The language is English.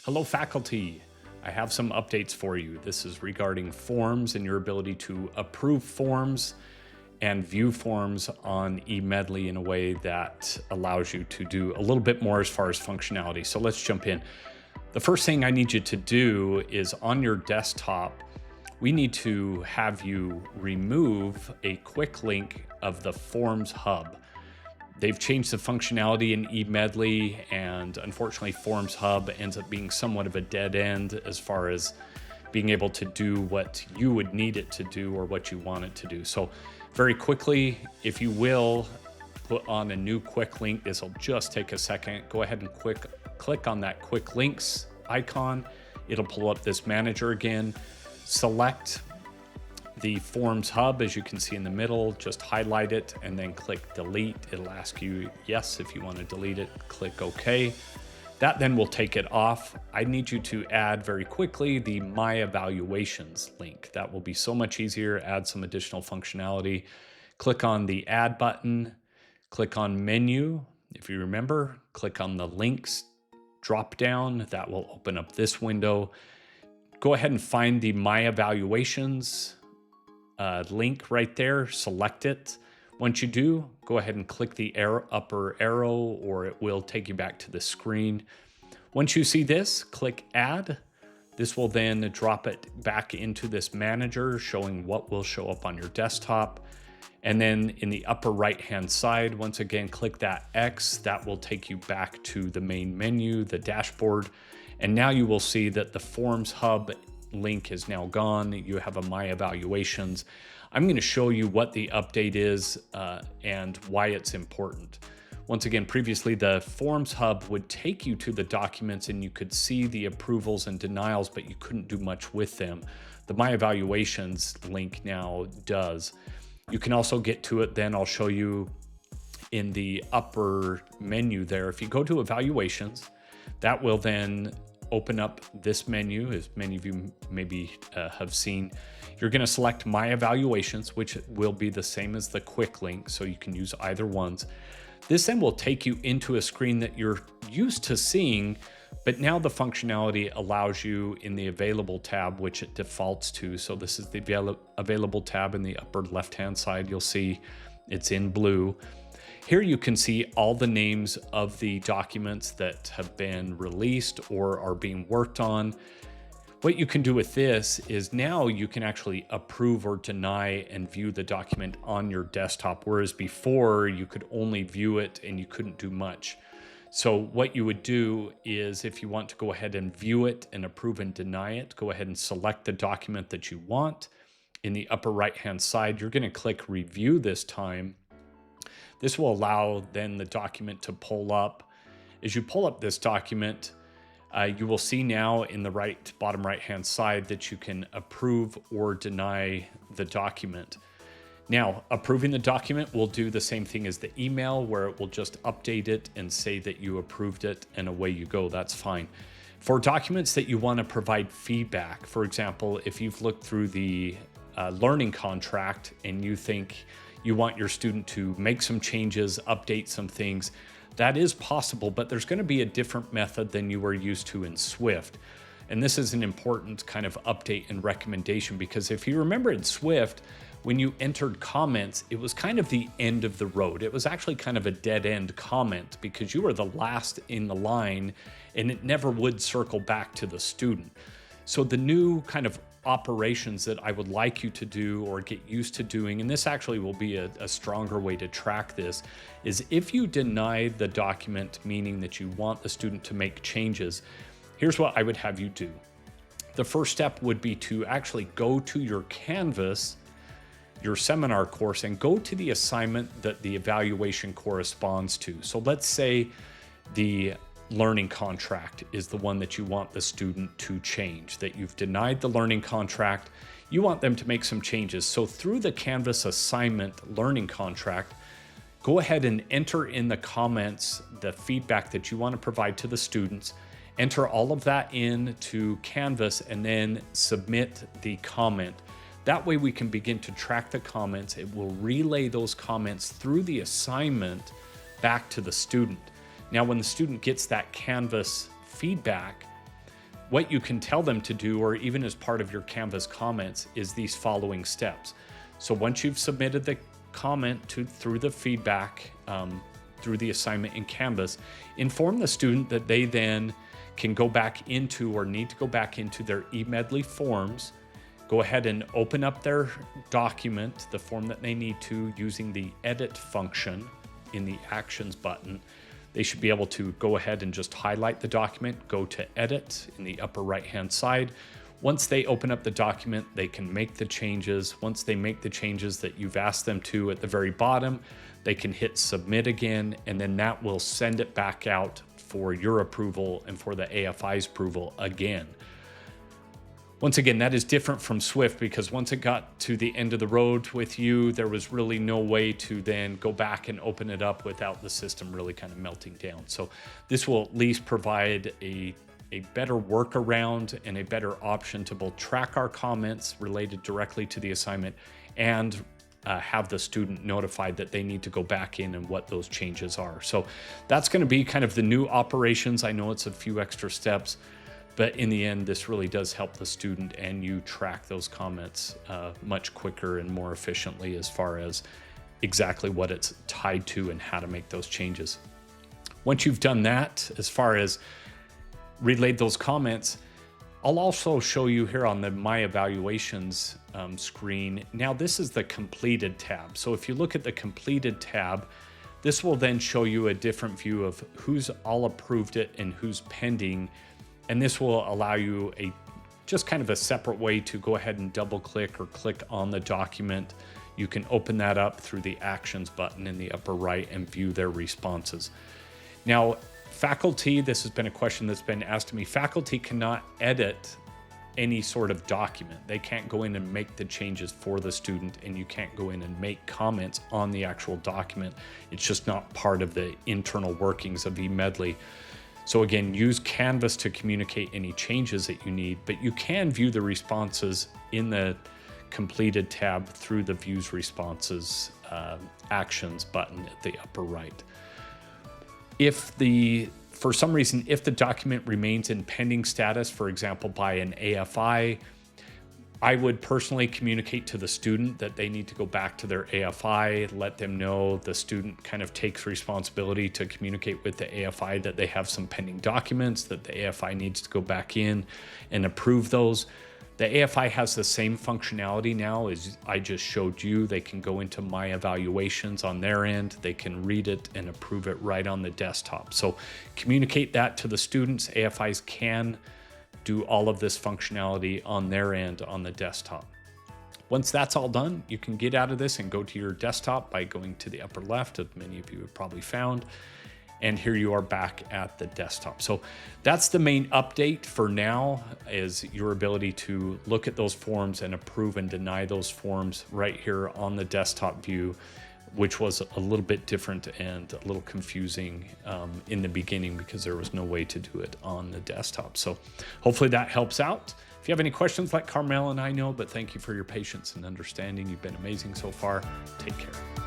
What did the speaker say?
Hello, faculty. I have some updates for you. This is regarding forms and your ability to approve forms and view forms on eMedley in a way that allows you to do a little bit more as far as functionality. So let's jump in. The first thing I need you to do is on your desktop, we need to have you remove a quick link of the Forms Hub. They've changed the functionality in eMedley, and unfortunately Forms Hub ends up being somewhat of a dead end as far as being able to do what you would need it to do or what you want it to do. So very quickly, if you will, put on a new quick link. This will just take a second. Go ahead and click on that quick links icon. It'll pull up this manager again. Select the Forms Hub, as you can see in the middle, just highlight it and then click delete. It'll ask you yes if you want to delete it, click OK. That then will take it off. I need you to add very quickly the My Evaluations link. That will be so much easier, add some additional functionality. Click on the Add button, click on Menu. If you remember, click on the Links drop down. That will open up this window. Go ahead and find the My Evaluations link right there, select it. Once you do, go ahead and click the upper arrow or it will take you back to the screen. Once you see this, click Add. This will then drop it back into this manager showing what will show up on your desktop. And then in the upper right hand side, once again, click that X. That will take you back to the main menu, the dashboard. And now you will see that the Forms Hub link is now gone. You have a My Evaluations. I'm going to show you what the update is and why it's important. Once again, previously the Forms Hub would take you to the documents and you could see the approvals and denials, but you couldn't do much with them. The My Evaluations link now does. You can also get to it then, I'll show you in the upper menu there. If you go to Evaluations, that will then open up this menu, as many of you maybe have seen. You're going to select My Evaluations, which will be the same as the quick link, so you can use either ones. This then will take you into a screen that you're used to seeing, but now the functionality allows you in the Available tab, which it defaults to. So this is the Available tab in the upper left-hand side. You'll see it's in blue. Here you can see all the names of the documents that have been released or are being worked on. What you can do with this is now you can actually approve or deny and view the document on your desktop, whereas before you could only view it and you couldn't do much. So what you would do is if you want to go ahead and view it and approve and deny it, go ahead and select the document that you want. In the upper right-hand side, you're going to click Review this time. This will allow then the document to pull up. As you pull up this document, you will see now in the bottom right-hand side that you can approve or deny the document. Now, approving the document will do the same thing as the email, where it will just update it and say that you approved it, and away you go. That's fine. For documents that you want to provide feedback, for example, if you've looked through the learning contract and you think you want your student to make some changes, update some things, that is possible, but there's going to be a different method than you were used to in Swift. And this is an important kind of update and recommendation, because if you remember in Swift, when you entered comments, it was kind of the end of the road. It was actually kind of a dead end comment because you were the last in the line and it never would circle back to the student. So the new kind of operations that I would like you to do or get used to doing, and this actually will be a stronger way to track this, is if you deny the document, meaning that you want the student to make changes, here's what I would have you do. The first step would be to actually go to your Canvas, your seminar course, and go to the assignment that the evaluation corresponds to. So let's say the learning contract is the one that you want the student to change, that you've denied the learning contract, you want them to make some changes. So through the Canvas assignment learning contract, go ahead and enter in the comments the feedback that you want to provide to the students, enter all of that into Canvas, and then submit the comment. That way we can begin to track the comments. It will relay those comments through the assignment back to the student. Now, when the student gets that Canvas feedback, what you can tell them to do, or even as part of your Canvas comments, is these following steps. So once you've submitted the comment through the feedback, through the assignment in Canvas, inform the student that they then can go back into, or need to go back into, their eMedley forms. Go ahead and open up their document, the form that they need to, using the edit function in the actions button. They should be able to go ahead and just highlight the document, go to edit in the upper right-hand side. Once they open up the document, they can make the changes. Once they make the changes that you've asked them to at the very bottom, they can hit submit again, and then that will send it back out for your approval and for the AFI's approval again. Once again, that is different from Swift, because once it got to the end of the road with you, there was really no way to then go back and open it up without the system really kind of melting down. So this will at least provide a better workaround and a better option to both track our comments related directly to the assignment and have the student notified that they need to go back in and what those changes are. So that's going to be kind of the new operations. I know it's a few extra steps, but in the end, this really does help the student and you track those comments much quicker and more efficiently as far as exactly what it's tied to and how to make those changes. Once you've done that, as far as relayed those comments, I'll also show you here on the My Evaluations screen. Now this is the completed tab. So if you look at the completed tab, this will then show you a different view of who's all approved it and who's pending. And this will allow you just kind of a separate way to go ahead and double click or click on the document. You can open that up through the actions button in the upper right and view their responses. Now, faculty, this has been a question that's been asked to me, faculty cannot edit any sort of document. They can't go in and make the changes for the student, and you can't go in and make comments on the actual document. It's just not part of the internal workings of eMedley. So again, use Canvas to communicate any changes that you need, but you can view the responses in the completed tab through the Views Responses Actions button at the upper right. For some reason, if the document remains in pending status, for example, by an AFI, I would personally communicate to the student that they need to go back to their AFI, let them know. The student kind of takes responsibility to communicate with the AFI that they have some pending documents, that the AFI needs to go back in and approve those. The AFI has the same functionality now as I just showed you. They can go into My Evaluations on their end. They can read it and approve it right on the desktop. So communicate that to the students. AFIs can do all of this functionality on their end on the desktop. Once that's all done, you can get out of this and go to your desktop by going to the upper left, as many of you have probably found. And here you are back at the desktop. So that's the main update for now, is your ability to look at those forms and approve and deny those forms right here on the desktop view, which was a little bit different and a little confusing in the beginning because there was no way to do it on the desktop. So hopefully that helps out. If you have any questions, let Carmel and I know, but thank you for your patience and understanding. You've been amazing so far. Take care.